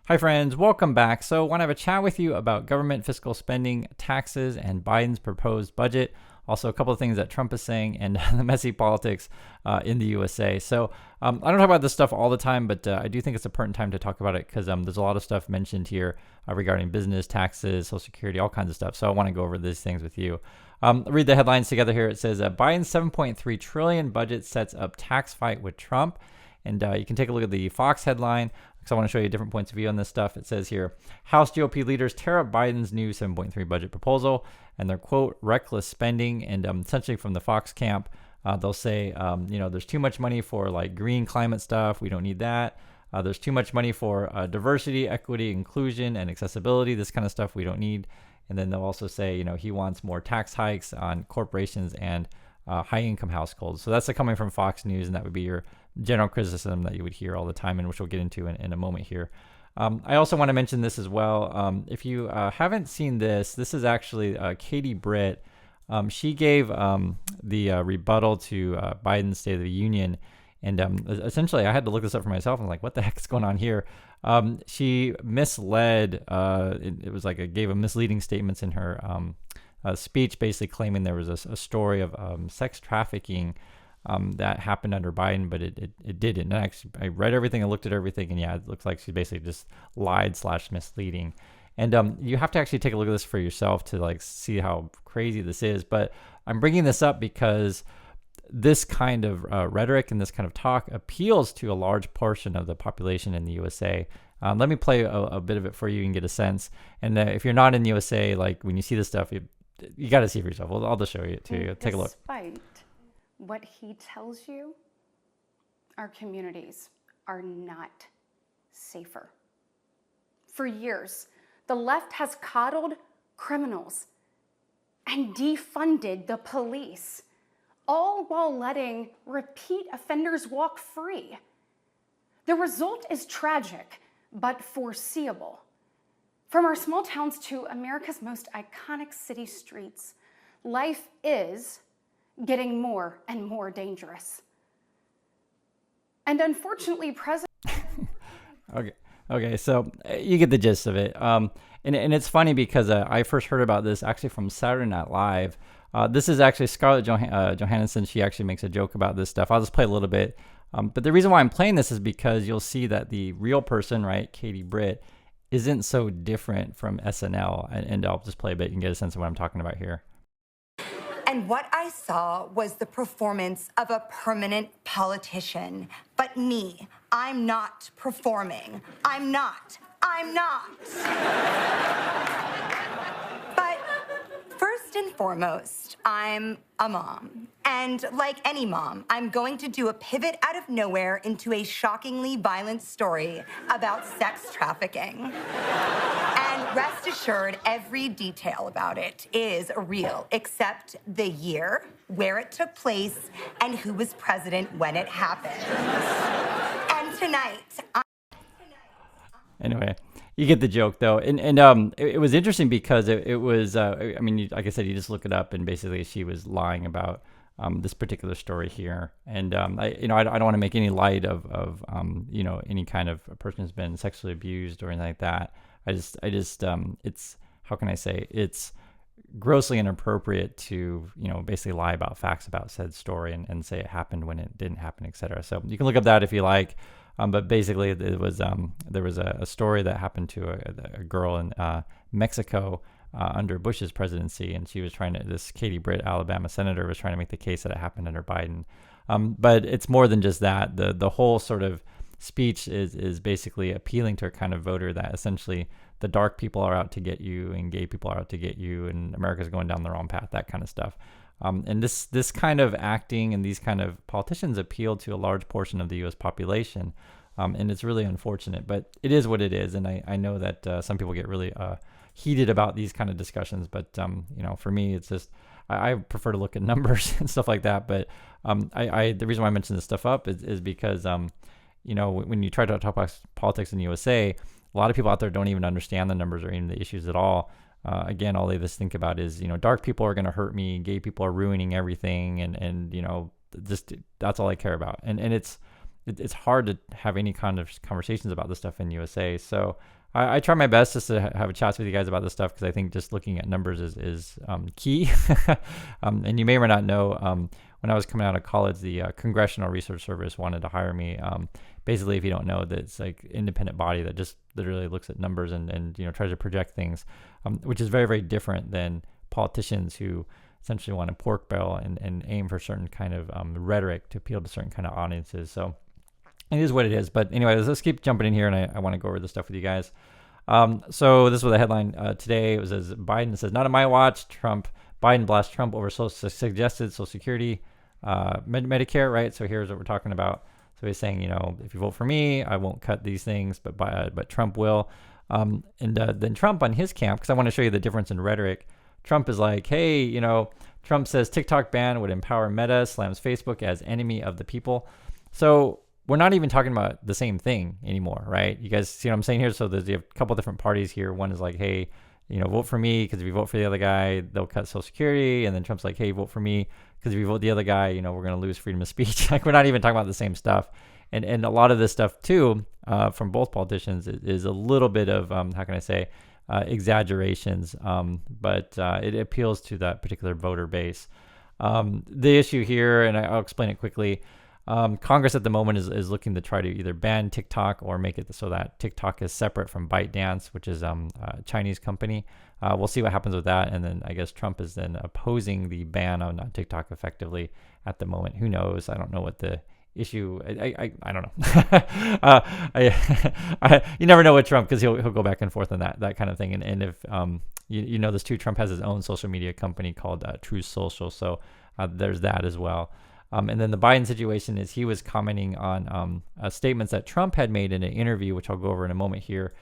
Hi friends, welcome back. So I want to have a chat with you about government fiscal spending, taxes, and Biden's proposed budget. Also a couple of things that Trump is saying and the messy politics in the USA. So I don't talk about this stuff all the time, but I do think it's a pertinent time to talk about it because there's a lot of stuff mentioned here regarding business, taxes, Social Security, all kinds of stuff. So I want to go over these things with you. Read the headlines together here. It says Biden's $7.3 trillion budget sets up tax fight with Trump. And you can take a look at the Fox headline because I want to show you different points of view on this stuff. It says here, House GOP leaders tear up Biden's new 7.3 budget proposal and their quote, reckless spending. And essentially from the Fox camp, they'll say, there's too much money for like green climate stuff. We don't need that. There's too much money for diversity, equity, inclusion, and accessibility. This kind of stuff we don't need. And then they'll also say, he wants more tax hikes on corporations and high-income households. So that's coming from Fox News, and that would be your general criticism that you would hear all the time, and which we'll get into in a moment here. I also want to mention this as well. If you haven't seen this is actually Katie Britt. She gave the rebuttal to Biden's State of the Union, and essentially I had to look this up for myself. I'm like, what the heck is going on here? She misled. It was like gave a misleading statements in her speech, basically claiming there was a story of sex trafficking that happened under Biden, but it didn't. And I read everything, I looked at everything, and yeah, it looks like she basically just lied / misleading. And you have to actually take a look at this for yourself to like see how crazy this is. But I'm bringing this up because this kind of rhetoric and this kind of talk appeals to a large portion of the population in the USA. Let me play a bit of it for you and get a sense. And if you're not in the USA, like when you see this stuff, you got to see for yourself. I'll just show you to you. Take a look. Despite what he tells you, our communities are not safer. For years, the left has coddled criminals and defunded the police, all while letting repeat offenders walk free. The result is tragic, but foreseeable. From our small towns to America's most iconic city streets, life is getting more and more dangerous. And unfortunately, President... Okay, so you get the gist of it. And it's funny because I first heard about this actually from Saturday Night Live. This is actually Scarlett Johansson. She actually makes a joke about this stuff. I'll just play a little bit. But the reason why I'm playing this is because you'll see that the real person, right, Katie Britt, isn't so different from SNL. And I'll just play a bit and get a sense of what I'm talking about here. And what I saw was the performance of a permanent politician. But me, I'm not performing. I'm not. But first and foremost, I'm a mom. And like any mom, I'm going to do a pivot out of nowhere into a shockingly violent story about sex trafficking. And rest assured, every detail about it is real, except the year, where it took place, and who was president when it happened. And tonight, Anyway, you get the joke though, and it was interesting because it was like I said, you just look it up, and basically she was lying about this particular story here, and I don't want to make any light of any kind of a person who's been sexually abused or anything like that. I just it's, how can I say, it's grossly inappropriate to basically lie about facts about said story and say it happened when it didn't happen, etc. So you can look up that if you like. But basically, it was there was a story that happened to a girl in Mexico under Bush's presidency, and she was this Katie Britt, Alabama senator, was trying to make the case that it happened under Biden. But it's more than just that. The whole sort of speech is basically appealing to a kind of voter that essentially the dark people are out to get you and gay people are out to get you, and America's going down the wrong path, that kind of stuff. And this kind of acting and these kind of politicians appeal to a large portion of the U.S. population, and it's really unfortunate. But it is what it is, and I know that some people get really heated about these kind of discussions. But for me, it's just I prefer to look at numbers and stuff like that. But the reason why I mention this stuff up is because when you try to talk about politics in the USA, a lot of people out there don't even understand the numbers or even the issues at all. Again, all they just think about is, dark people are going to hurt me, gay people are ruining everything, and just that's all I care about. And it's it's hard to have any kind of conversations about this stuff in USA. So I try my best just to have a chat with you guys about this stuff, because I think just looking at numbers is key. And you may or may not know, when I was coming out of college, the Congressional Research Service wanted to hire me. Basically, if you don't know, that it's like independent body that just literally looks at numbers and tries to project things, which is very, very different than politicians who essentially want to pork barrel and aim for certain kind of rhetoric to appeal to certain kind of audiences. So it is what it is. But anyway, let's keep jumping in here, and I want to go over this stuff with you guys. So this was the headline today. It was as Biden says, "Not on my watch." Biden blasts Trump over suggested Social Security, Medicare. Right. So here's what we're talking about. So he's saying, if you vote for me, I won't cut these things, but Trump will. And then Trump on his camp, because I want to show you the difference in rhetoric. Trump is like, hey, Trump says TikTok ban would empower Meta, slams Facebook as enemy of the people. So we're not even talking about the same thing anymore, right? You guys see what I'm saying here? So you have a couple different parties here. One is like, hey, vote for me, because if you vote for the other guy, they'll cut Social Security. And then Trump's like, hey, vote for me, because if you vote the other guy, we're going to lose freedom of speech. Like, we're not even talking about the same stuff. And a lot of this stuff too, from both politicians, is a little bit of, how can I say, exaggerations, but it appeals to that particular voter base. The issue here, and I'll explain it quickly, Congress at the moment is looking to try to either ban TikTok or make it so that TikTok is separate from ByteDance, which is a Chinese company. We'll see what happens with that. And then I guess Trump is then opposing the ban on TikTok effectively at the moment. Who knows? I don't know what the issue. I don't know. You never know with Trump, because he'll go back and forth on that kind of thing. And if you know this too, Trump has his own social media company called Truth Social. So there's that as well. And then the Biden situation is he was commenting on statements that Trump had made in an interview, which I'll go over in a moment here,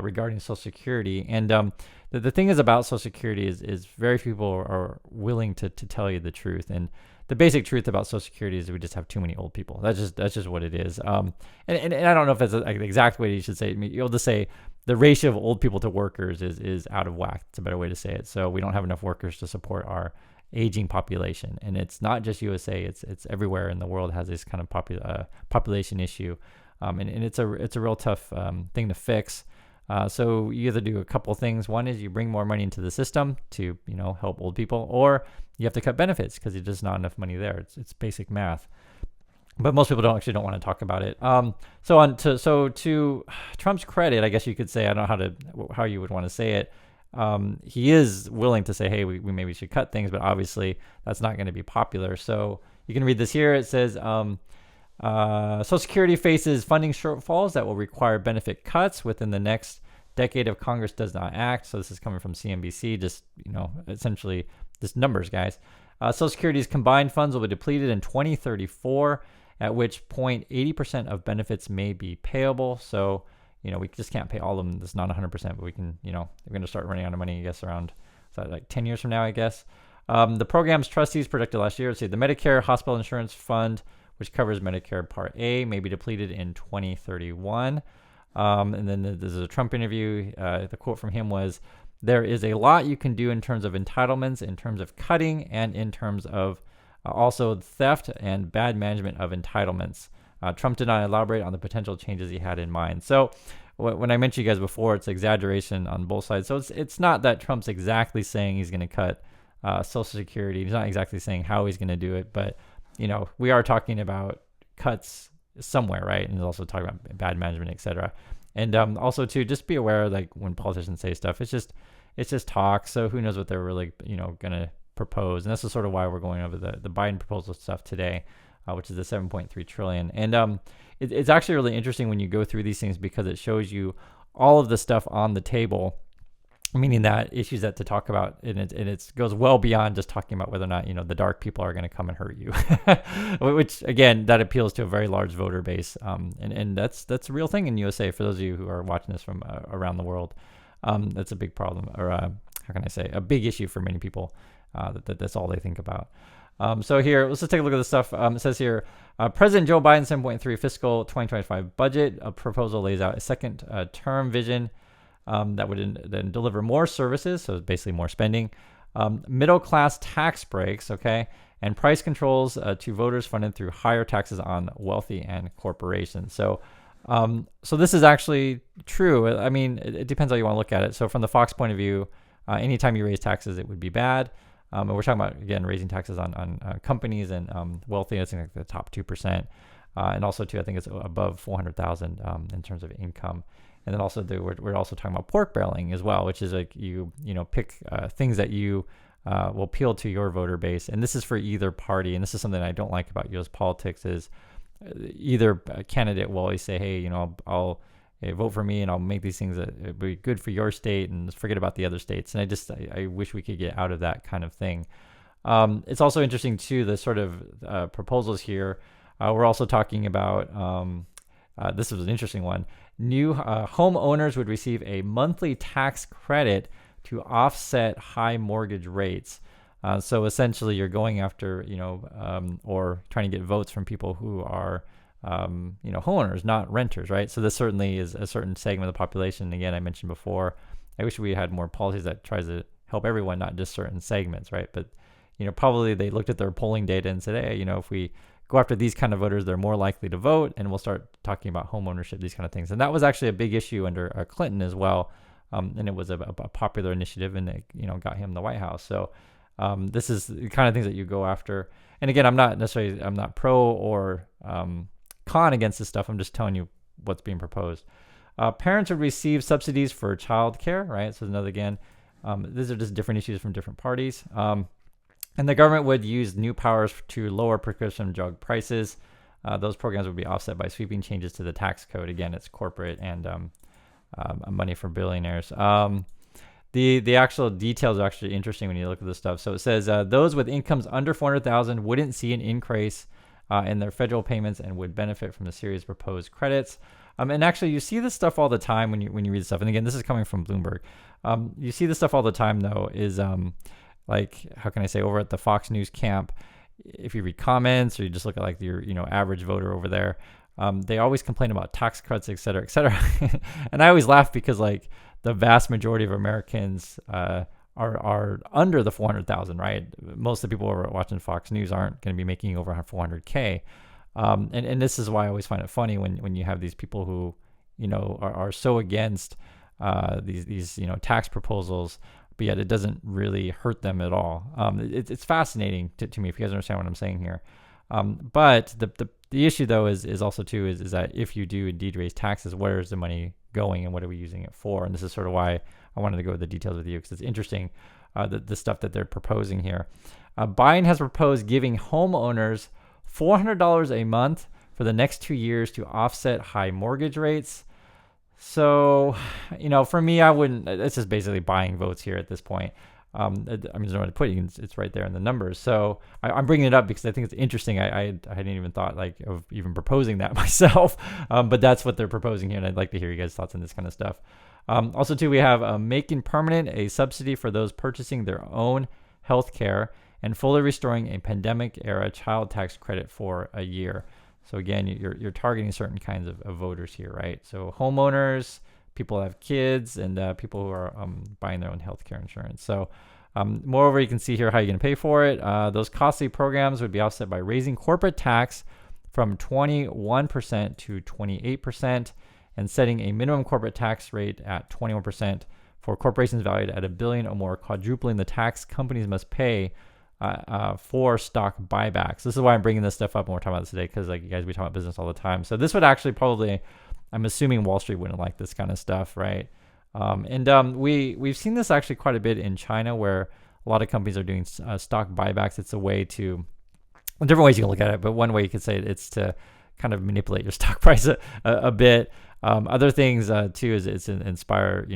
regarding Social Security. And the thing is about Social Security is very few people are willing to tell you the truth. And the basic truth about Social Security is we just have too many old people. That's just what it is. And I don't know if that's the exact way you should say it. I mean, you'll just say the ratio of old people to workers is out of whack. It's a better way to say it. So we don't have enough workers to support our aging population. And it's not just USA. It's everywhere in the world has this kind of population issue. And it's a real tough thing to fix. So you either do a couple of things. One is you bring more money into the system to help old people, or you have to cut benefits because there's just not enough money there. It's basic math. But most people don't want to talk about it. So to Trump's credit, I guess you could say, I don't know how you would want to say it. He is willing to say, hey, we maybe should cut things, but obviously that's not going to be popular. So you can read this here. It says, Social Security faces funding shortfalls that will require benefit cuts within the next decade if Congress does not act. So this is coming from CNBC, just, essentially just numbers, guys. Social Security's combined funds will be depleted in 2034, at which point 80% of benefits may be payable. So, we just can't pay all of them. That's not 100%, but we can, we're going to start running out of money, I guess, around like 10 years from now, I guess. The program's trustees predicted last year, the Medicare Hospital Insurance Fund, which covers Medicare Part A, may be depleted in 2031. And then there's a Trump interview. The quote from him was, there is a lot you can do in terms of entitlements, in terms of cutting, and in terms of also theft and bad management of entitlements. Trump did not elaborate on the potential changes he had in mind. So when I mentioned you guys before, it's exaggeration on both sides. So it's not that Trump's exactly saying he's going to cut Social Security. He's not exactly saying how he's going to do it, but we are talking about cuts somewhere, right? And he's also talking about bad management, etc. And also too, just be aware, like when politicians say stuff, it's just talk. So who knows what they're really going to propose? And this is sort of why we're going over the Biden proposal stuff today, which is the 7.3 trillion. And it's actually really interesting when you go through these things, because it shows you all of the stuff on the table, meaning that issues that to talk about, and it goes well beyond just talking about whether or not the dark people are going to come and hurt you, which again, that appeals to a very large voter base, and that's a real thing in USA. For those of you who are watching this from around the world, that's a big problem, or how can I say, a big issue for many people. That's all they think about. So here, let's just take a look at this stuff. It says here, President Joe Biden's 7.3 fiscal 2025 budget proposal lays out a second term vision that would then deliver more services, so basically more spending, middle class tax breaks, okay, and price controls to voters funded through higher taxes on wealthy and corporations. So this is actually true. I mean, it depends how you want to look at it. So from the Fox point of view, anytime you raise taxes, it would be bad. And we're talking about, again, raising taxes on companies and wealthy. I think like the top 2%. And also, too, I think it's above 400,000 in terms of income. And then also, we're also talking about pork barreling as well, which is like you pick things that you will appeal to your voter base. And this is for either party. And this is something I don't like about U.S. politics is either candidate will always say, hey, I'll vote for me and I'll make these things that be good for your state and forget about the other states. And I wish we could get out of that kind of thing. It's also interesting, too, the sort of proposals here. We're also talking about, this was an interesting one, new homeowners would receive a monthly tax credit to offset high mortgage rates. So essentially you're going after, or trying to get votes from people who are, homeowners, not renters, right? So this certainly is a certain segment of the population. Again, I mentioned before, I wish we had more policies that tries to help everyone, not just certain segments, right? But, probably they looked at their polling data and said, hey, if we go after these kind of voters, they're more likely to vote, and we'll start talking about home ownership, these kind of things. And that was actually a big issue under Clinton as well. And it was a popular initiative, and it, got him the White House. So this is the kind of things that you go after. And again, I'm not pro or con against this stuff. I'm just telling you what's being proposed. Parents would receive subsidies for childcare, right? So these are just different issues from different parties. And the government would use new powers to lower prescription drug prices. Those programs would be offset by sweeping changes to the tax code. Again, it's corporate and money for billionaires. The actual details are actually interesting when you look at this stuff. So it says those with incomes under 400,000 wouldn't see an increase in their federal payments and would benefit from the series of proposed credits. And actually, you see this stuff all the time when you read this stuff. And again, this is coming from Bloomberg. You see this stuff all the time, though, is like, how can I say, over at the Fox News camp, if you read comments or you just look at like your, average voter over there, they always complain about tax cuts, et cetera, et cetera. And I always laugh because like the vast majority of Americans are under the 400,000, right? Most of the people who are watching Fox News aren't going to be making over 400K. And this is why I always find it funny when you have these people who, are so against these tax proposals, but yet it doesn't really hurt them at all. It's fascinating to me, if you guys understand what I'm saying here. But the issue, though, is also, too, is that if you do indeed raise taxes, where is the money going and what are we using it for? And this is sort of why I wanted to go with the details with you, because it's interesting, the stuff that they're proposing here. Biden has proposed giving homeowners $400 a month for the next 2 years to offset high mortgage rates. So, for me, I wouldn't. It's just basically buying votes here at this point. I mean, there's no way to put it. It's right there in the numbers. So I'm bringing it up because I think it's interesting. I hadn't even thought of even proposing that myself. But that's what they're proposing here, and I'd like to hear you guys' thoughts on this kind of stuff. Also, too, we have making permanent a subsidy for those purchasing their own health care and fully restoring a pandemic-era child tax credit for a year. So again, you're targeting certain kinds of voters here, right? So homeowners, people that have kids, and people who are buying their own healthcare insurance. So moreover, you can see here how you're going to pay for it. Those costly programs would be offset by raising corporate tax from 21% to 28% and setting a minimum corporate tax rate at 21% for corporations valued at $1 billion or more, quadrupling the tax companies must pay for stock buybacks. This is why I'm bringing this stuff up and we're talking about this today, because like you guys, we talk about business all the time. So this would actually probably, I'm assuming Wall Street wouldn't like this kind of stuff, right? We've seen this actually quite a bit in China, where a lot of companies are doing stock buybacks. It's a way to, different ways you can look at it, but one way you could say it's to kind of manipulate your stock price a bit. Other things too is it's inspire,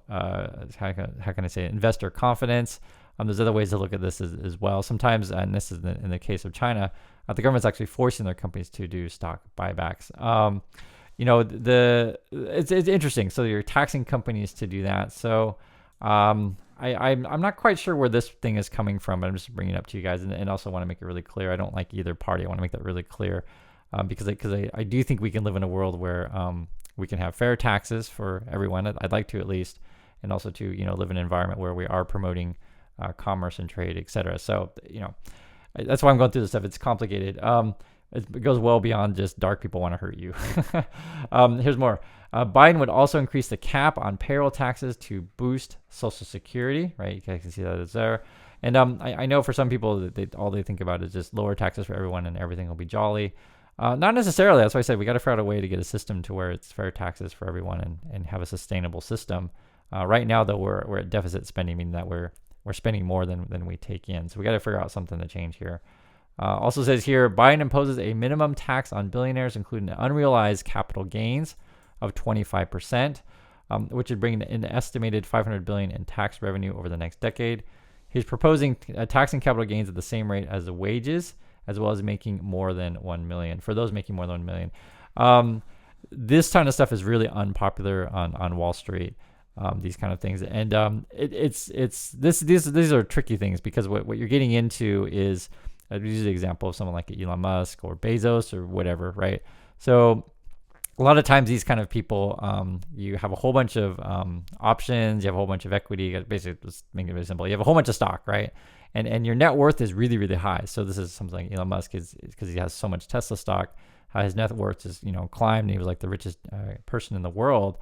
how can I say it? Investor confidence. There's other ways to look at this as well. Sometimes, and this is in the case of China, the government's actually forcing their companies to do stock buybacks. It's interesting. So you're taxing companies to do that. So I'm not quite sure where this thing is coming from, but I'm just bringing it up to you guys, and also want to make it really clear. I don't like either party. I want to make that really clear because I do think we can live in a world where we can have fair taxes for everyone. I'd like to, at least, and also to live in an environment where we are promoting commerce and trade, etc. So, that's why I'm going through this stuff. It's complicated. It goes well beyond just dark people want to hurt you. Here's more. Biden would also increase the cap on payroll taxes to boost Social Security, right? You guys can see that it's there. And I know for some people that all they think about is just lower taxes for everyone and everything will be jolly. Not necessarily. That's why I said we got to figure out a way to get a system to where it's fair taxes for everyone and have a sustainable system. Right now, though, we're at deficit spending, meaning that we're spending more than we take in. So we got to figure out something to change here. Also says here, Biden imposes a minimum tax on billionaires, including unrealized capital gains of 25%, which would bring an estimated $500 billion in tax revenue over the next decade. He's proposing taxing capital gains at the same rate as the wages, as well as making more than $1 million. For those making more than $1 million, this kind of stuff is really unpopular on Wall Street. These kind of things, and these are tricky things because what you're getting into is, I'd use the example of someone like Elon Musk or Bezos or whatever, right? So a lot of times these kind of people, you have a whole bunch of options, you have a whole bunch of equity. Basically, let's make it very simple. You have a whole bunch of stock, right? And your net worth is really, really high. So this is something like Elon Musk is because he has so much Tesla stock. His net worth is climbed, and he was like the richest person in the world.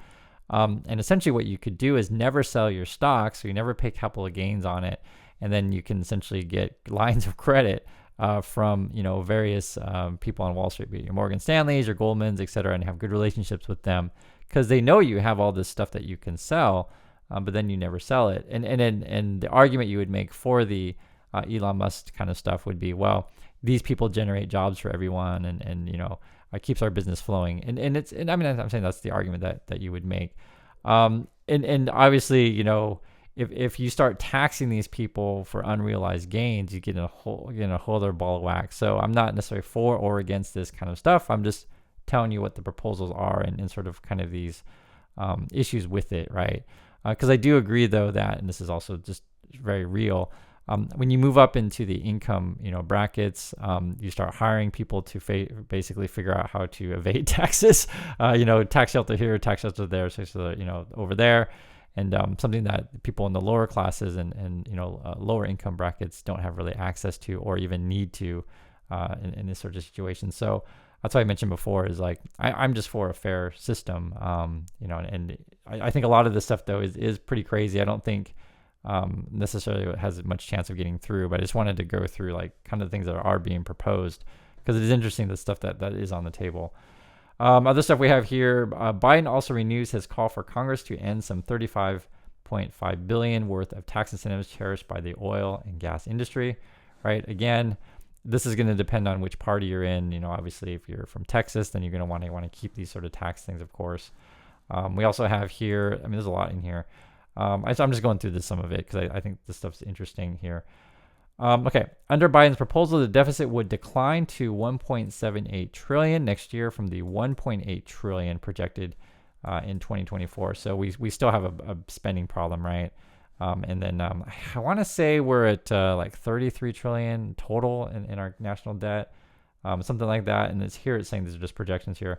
And essentially what you could do is never sell your stock, so you never pay capital gains on it, and then you can essentially get lines of credit from various people on Wall Street, be it your Morgan Stanleys, your Goldmans, etc., and have good relationships with them because they know you have all this stuff that you can sell, but then you never sell it. And the argument you would make for the Elon Musk kind of stuff would be, well, these people generate jobs for everyone, and it keeps our business flowing. And I'm saying that's the argument that you would make. And obviously, if you start taxing these people for unrealized gains, you get a whole other ball of wax. So I'm not necessarily for or against this kind of stuff. I'm just telling you what the proposals are and sort of kind of these issues with it, right? Because I do agree, though, that, and this is also just very real, when you move up into the income, brackets, you start hiring people to basically figure out how to evade taxes. Tax shelter here, tax shelter there, so over there, and something that people in the lower classes and lower income brackets don't have really access to or even need to in this sort of situation. So that's why I mentioned before is like I'm just for a fair system, and I think a lot of this stuff though is pretty crazy. I don't think necessarily has much chance of getting through, but I just wanted to go through like kind of the things that are being proposed because it is interesting, the stuff that is on the table. Other stuff we have here, Biden also renews his call for Congress to end some $35.5 billion worth of tax incentives cherished by the oil and gas industry, right? Again, this is going to depend on which party you're in. Obviously if you're from Texas, then you're going to want to keep these sort of tax things, of course. We also have here, there's a lot in here. I'm just going through some of it because I think this stuff's interesting here. Okay, under Biden's proposal, the deficit would decline to $1.78 trillion next year from the $1.8 trillion projected in 2024. So we still have a spending problem, right? And then I want to say we're at like 33 trillion total in our national debt, something like that. And it's saying these are just projections here.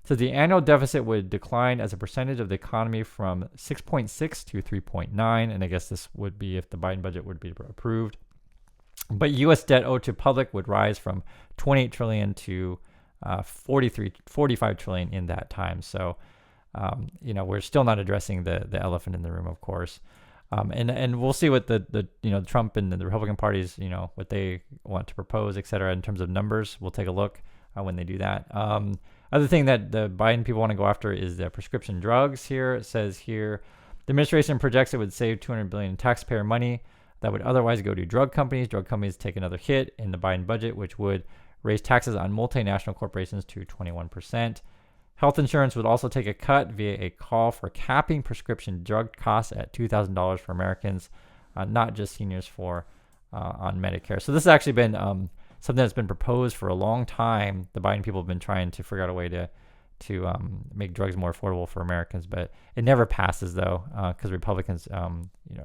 So the annual deficit would decline as a percentage of the economy from 6.6 to 3.9. And I guess this would be if the Biden budget would be approved. But U.S. debt owed to public would rise from 28 trillion to 45 trillion in that time. So, we're still not addressing the elephant in the room, of course. And we'll see what the Trump and the Republican parties, what they want to propose, et cetera, in terms of numbers. We'll take a look when they do that. Other thing that the Biden people want to go after is the prescription drugs here. It says here, the administration projects it would save $200 billion in taxpayer money that would otherwise go to drug companies. Drug companies take another hit in the Biden budget, which would raise taxes on multinational corporations to 21%. Health insurance would also take a cut via a call for capping prescription drug costs at $2,000 for Americans, not just seniors on Medicare. So this has actually been something that's been proposed for a long time. The Biden people have been trying to figure out a way to make drugs more affordable for Americans, but it never passes though, because Republicans,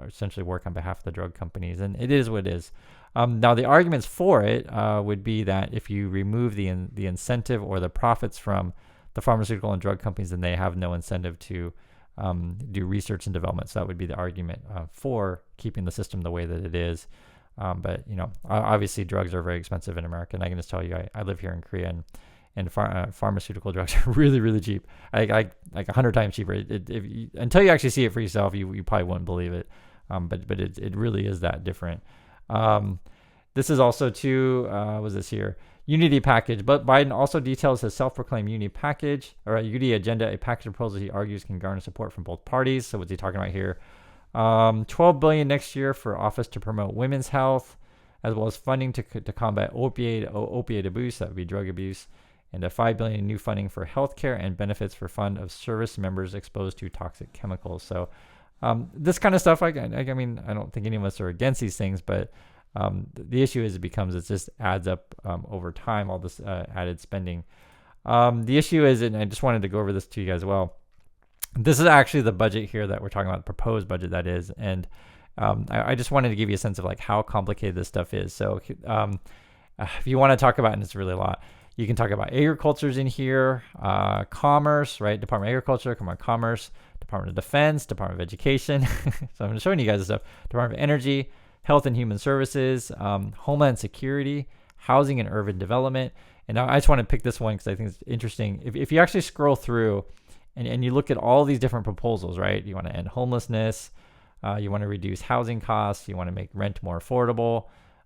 essentially work on behalf of the drug companies, and it is what it is. Now the arguments for it would be that if you remove the incentive or the profits from the pharmaceutical and drug companies, then they have no incentive to do research and development. So that would be the argument for keeping the system the way that it is. But obviously drugs are very expensive in America, and I can just tell you, I live here in Korea, and pharmaceutical drugs are really, really cheap. Like 100 times cheaper. Until you actually see it for yourself, you probably wouldn't believe it. But it really is that different. This is also too, was this here? Unity package, but Biden also details his self-proclaimed unity package, or a unity agenda, a package of proposals he argues can garner support from both parties. So what's he talking about here? $12 billion next year for office to promote women's health, as well as funding to combat opiate abuse, that would be drug abuse, and a $5 billion in new funding for healthcare and benefits for fund of service members exposed to toxic chemicals. So this kind of stuff, I mean, I don't think any of us are against these things, but the issue is it just adds up over time, all this added spending. The issue is, and I just wanted to go over this to you guys as well, this is actually the budget here that we're talking about, the proposed budget that is, and I just wanted to give you a sense of like how complicated this stuff is. So if you want to talk about, and it's really a lot, you can talk about agriculture's in here, commerce, right? Department of Agriculture, Commerce, Department of Defense, Department of Education. So I'm showing you guys this stuff. Department of Energy, Health and Human Services, Homeland Security, Housing and Urban Development. And I just want to pick this one because I think it's interesting. If you actually scroll through and you look at all these different proposals, right? You want to end homelessness. You want to reduce housing costs. You want to make rent more affordable.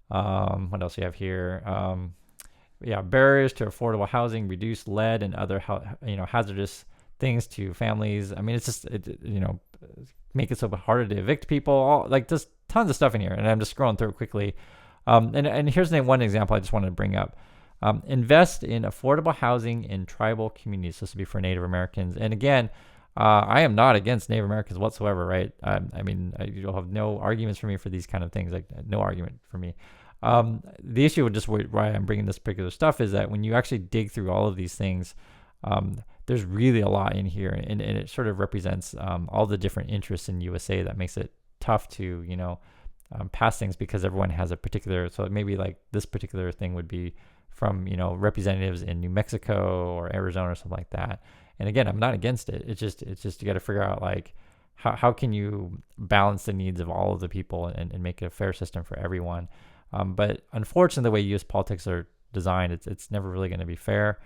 What else do you have here? Barriers to affordable housing, reduce lead and other hazardous things to families. I mean, it's just make it so harder to evict people. Just tons of stuff in here, and I'm just scrolling through it quickly. And here's one example I just wanted to bring up. Invest in affordable housing in tribal communities. This would be for Native Americans. And again, I am not against Native Americans whatsoever, right? I mean, you'll have no arguments for me for these kind of things, like no argument for me. The issue with just why I'm bringing this particular stuff is that when you actually dig through all of these things, there's really a lot in here, and it sort of represents all the different interests in USA that makes it tough to, pass things because everyone has a particular, so maybe like this particular thing would be from, representatives in New Mexico or Arizona or something like that. And again, I'm not against it. It's just you got to figure out like, how can you balance the needs of all of the people and make it a fair system for everyone. But unfortunately, the way U.S. politics are designed, it's never really going to be fair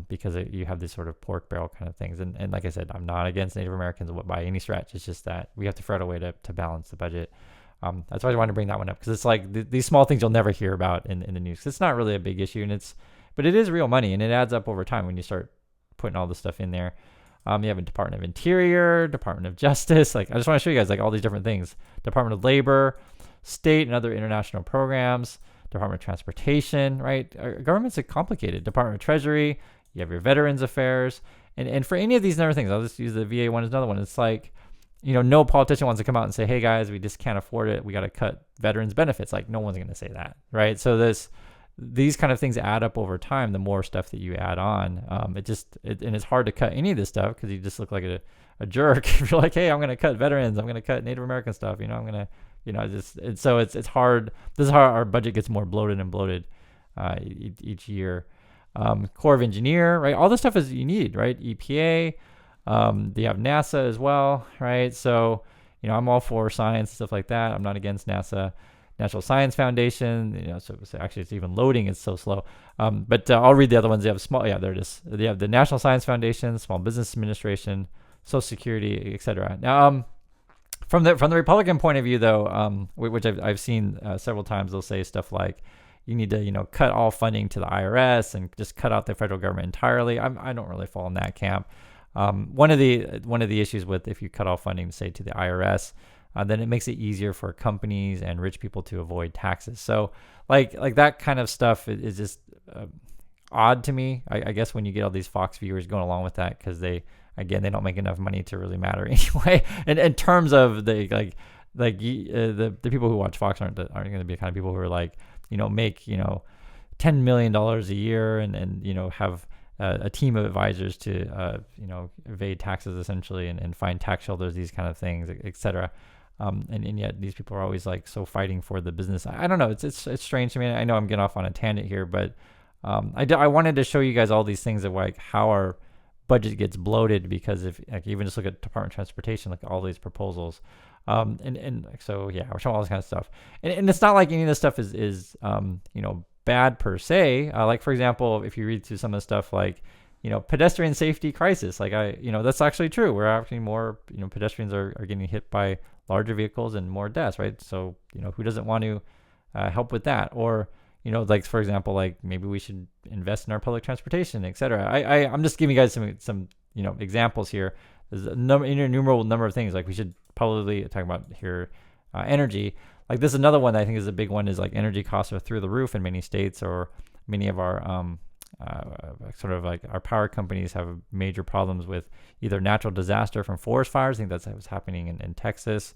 because you have these sort of pork barrel kind of things. And like I said, I'm not against Native Americans by any stretch. It's just that we have to figure out a way to balance the budget. That's why I wanted to bring that one up, because it's like these small things you'll never hear about in the news. It's not really a big issue, but it is real money, and it adds up over time when you start putting all this stuff in there. You have a Department of Interior, Department of Justice. Like, I just want to show you guys like all these different things. Department of Labor, state and other international programs, Department of Transportation, right? Our government's complicated. Department of Treasury, you have your Veterans Affairs. And for any of these other things, I'll just use the VA one as another one. It's like, no politician wants to come out and say, hey guys, we just can't afford it. We got to cut veterans benefits. Like, no one's going to say that, right? So these kind of things add up over time. The more stuff that you add on, and it's hard to cut any of this stuff because you just look like a jerk. If you're like, hey, I'm going to cut veterans, I'm going to cut Native American stuff, I'm going to, so it's hard. This is how our budget gets more bloated and bloated each year. Corps of Engineer, right? All this stuff is you need, right? EPA. They have NASA as well, right? So, I'm all for science and stuff like that. I'm not against NASA. National Science Foundation, so actually it's even loading. It's so slow. But I'll read the other ones. They have there it is. They have the National Science Foundation, Small Business Administration, Social Security, etc. Now, from the Republican point of view, though, which I've seen several times, they'll say stuff like, you need to, cut all funding to the IRS and just cut out the federal government entirely. I don't really fall in that camp. One of the issues with if you cut all funding, say to the IRS, then it makes it easier for companies and rich people to avoid taxes. So like that kind of stuff is just odd to me. I guess when you get all these Fox viewers going along with that, because they don't make enough money to really matter anyway. And in terms of the people who watch Fox aren't going to be the kind of people who are like, make $10 million a year and have a team of advisors to evade taxes essentially and find tax shelters, these kind of things, etc. And yet these people are always like so fighting for the business. I don't know. It's strange to me. I know I'm getting off on a tangent here, but I wanted to show you guys all these things of like how our budget gets bloated because if like even just look at Department of Transportation, like all these proposals, and so yeah, we're showing all this kind of stuff, and it's not like any of this stuff is bad per se. Like for example, if you read through some of the stuff like pedestrian safety crisis, like that's actually true. We're actually more pedestrians are getting hit by larger vehicles and more deaths, right? So who doesn't want to help with that? Or like for example, like maybe we should invest in our public transportation, etc. I'm just giving you guys some examples here. There's a innumerable number of things like we should probably talk about here. Energy, like this is another one that I think is a big one, is like energy costs are through the roof in many states, or many of our sort of like our power companies have major problems with either natural disaster from forest fires. I think that's what's happening in Texas,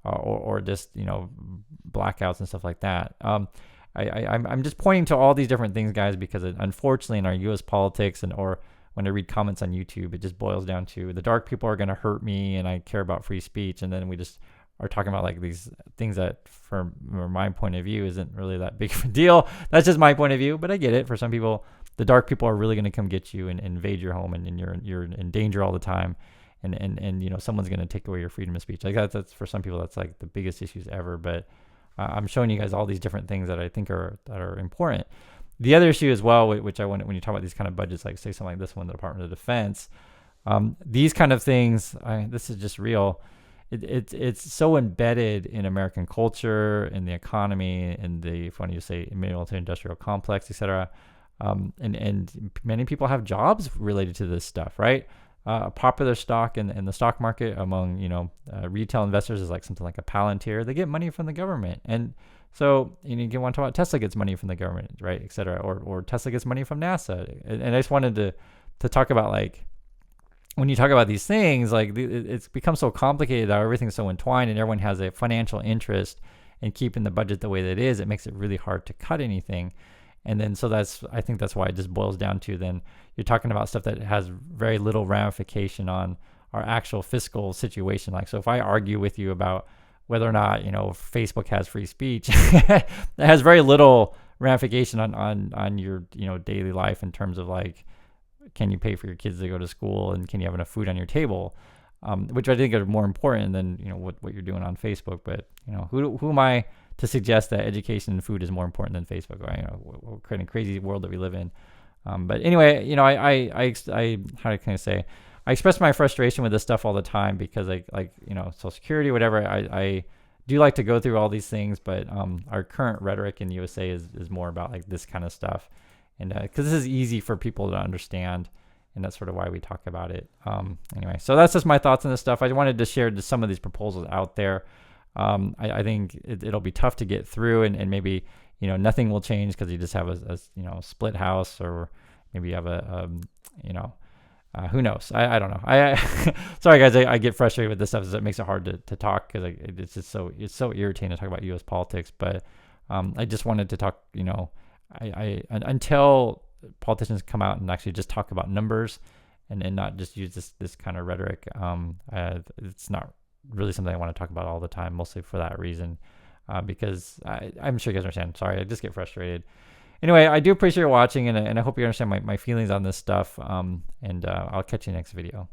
or just blackouts and stuff like that. I'm just pointing to all these different things, guys, because unfortunately in our U.S. politics or when I read comments on YouTube, it just boils down to the dark people are going to hurt me and I care about free speech. And then we just are talking about like these things that from my point of view isn't really that big of a deal. That's just my point of view, but I get it. For some people, the dark people are really going to come get you and invade your home, and you're in danger all the time. And someone's going to take away your freedom of speech. Like that's for some people, that's like the biggest issues ever. But I'm showing you guys all these different things that I think are important. The other issue as well, which I want when you talk about these kind of budgets, like say something like this one, the Department of Defense, these kind of things, this is just real. It's so embedded in American culture, in the economy, in the, if you want to say, military industrial complex, etc. And many people have jobs related to this stuff, right? A popular stock in the stock market among retail investors is like something like a Palantir. They get money from the government, and so you can want to talk about Tesla gets money from the government, right, et cetera, or Tesla gets money from NASA. And I just wanted to talk about, like, when you talk about these things, like it's become so complicated that everything's so entwined, and everyone has a financial interest in keeping the budget the way that it is. It makes it really hard to cut anything. And then so I think that's why it just boils down to, then you're talking about stuff that has very little ramification on our actual fiscal situation. Like, so if I argue with you about whether or not Facebook has free speech, it has very little ramification on your daily life in terms of like, can you pay for your kids to go to school, and can you have enough food on your table, which I think are more important than what you're doing on Facebook. But who am I to suggest that education and food is more important than Facebook? Right? We're creating a crazy world that we live in. But anyway, I how can I say? I express my frustration with this stuff all the time because Social Security, whatever. I do like to go through all these things, but our current rhetoric in the USA is more about like this kind of stuff, and because this is easy for people to understand, and that's sort of why we talk about it. Anyway, so that's just my thoughts on this stuff. I wanted to share just some of these proposals out there. I think it'll be tough to get through, and maybe nothing will change because you just have a split house, or maybe you have who knows? I don't know. Sorry guys, I get frustrated with this stuff. It makes it hard to talk because it's just so irritating to talk about U.S. politics. But I just wanted to talk. Until politicians come out and actually just talk about numbers and not just use this kind of rhetoric, it's not really something I want to talk about all the time, mostly for that reason, because I'm sure you guys understand. Sorry, I just get frustrated. Anyway, I do appreciate you watching, and I hope you understand my feelings on this stuff, and I'll catch you next video.